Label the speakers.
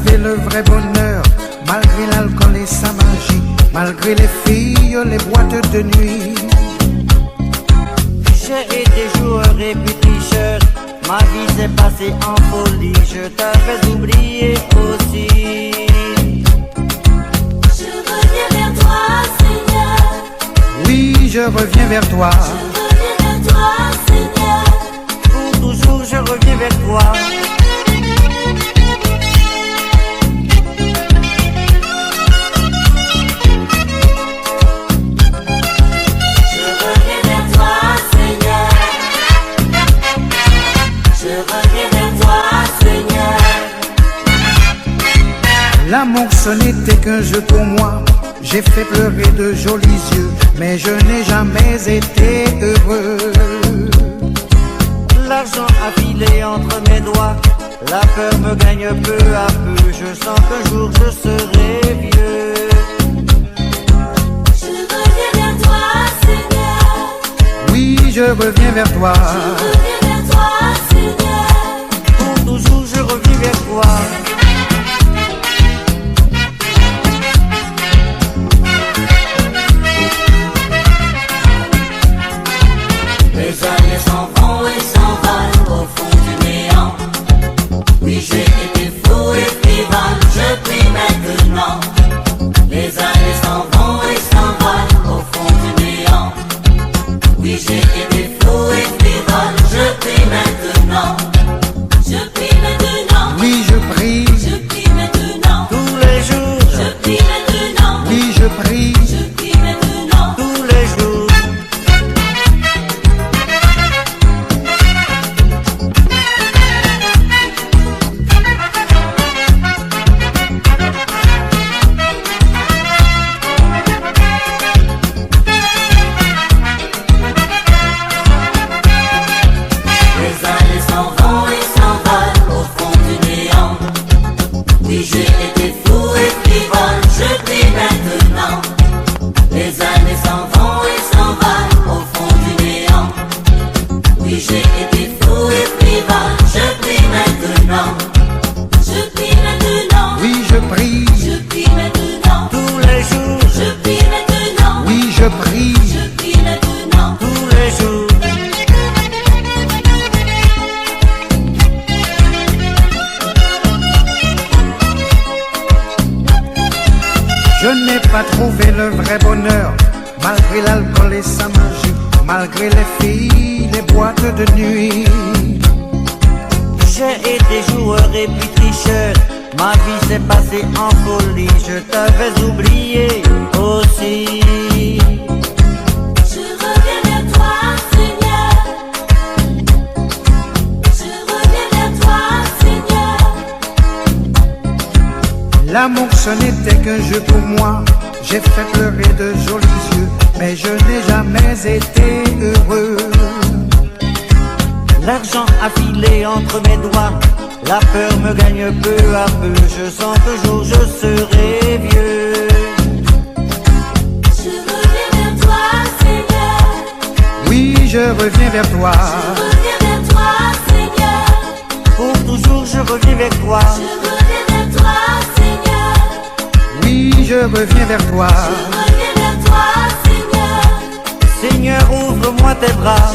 Speaker 1: trouvé le vrai bonheur, malgré l'alcool et sa magie, malgré les filles, les boîtes de nuit.
Speaker 2: J'ai été joueur et puis tricheur, ma vie s'est passée en folie, je t'avais oublié aussi.
Speaker 3: Je reviens vers toi, Seigneur.
Speaker 1: Oui, je reviens vers toi.
Speaker 3: Je reviens vers toi, Seigneur.
Speaker 2: Pour toujours je reviens vers toi.
Speaker 1: L'amour ce n'était qu'un jeu pour moi, j'ai fait pleurer de jolis yeux, mais je n'ai jamais été heureux.
Speaker 2: L'argent a filé entre mes doigts, la peur me gagne peu à peu, je sens qu'un jour je serai vieux.
Speaker 3: Je reviens vers toi, Seigneur.
Speaker 1: Oui, je reviens vers toi.
Speaker 3: Je reviens vers toi, Seigneur.
Speaker 2: Pour toujours je reviens vers toi.
Speaker 3: Les années s'en vont et s'envolent au fond du néant. Oui, j'ai été fou et frivole, je prie maintenant. Les années s'en vont et s'envolent au fond du néant. Oui, j'ai été fou et frivole, je prie maintenant. Je prie maintenant.
Speaker 1: Oui, je prie.
Speaker 3: Je prie maintenant.
Speaker 2: Tous les jours,
Speaker 3: Je prie maintenant.
Speaker 1: Oui, je prie.
Speaker 3: Je prie maintenant.
Speaker 2: tous les jours.
Speaker 3: Les années s'en vont et s'envolent au fond du néant. Oui, j'ai été fou et frivole, je prie maintenant. Les années s'en vont et s'envolent au fond du néant. Oui, j'ai été fou et frivole, je prie maintenant. Je prie maintenant.
Speaker 1: Oui, je prie.
Speaker 3: Je prie maintenant.
Speaker 2: Tous les jours,
Speaker 3: Je prie maintenant.
Speaker 1: Oui, je prie.
Speaker 3: Je prie maintenant.
Speaker 2: tous les jours.
Speaker 1: Je n'ai pas trouvé le vrai bonheur, malgré l'alcool et sa magie, malgré les filles, les boîtes de nuit.
Speaker 2: J'ai été joueur et puis tricheur, ma vie s'est passée en folie, je t'avais oublié aussi.
Speaker 3: Je reviens vers toi, Seigneur. Je reviens vers toi, Seigneur.
Speaker 1: L'amour ce n'était qu'un jeu pour moi, j'ai fait pleurer de jolis yeux, mais je n'ai jamais été heureux.
Speaker 2: L'argent a filé entre mes doigts, la peur me gagne peu à peu, je sens qu'un jour je serai vieux.
Speaker 3: Je reviens vers toi, Seigneur.
Speaker 1: Oui, je reviens vers toi.
Speaker 3: Je reviens vers toi, Seigneur.
Speaker 2: Pour toujours je reviens vers toi.
Speaker 3: Je reviens vers toi, Seigneur.
Speaker 1: Oui, je reviens vers toi.
Speaker 3: Je reviens vers toi, Seigneur.
Speaker 2: Seigneur, ouvre-moi tes bras.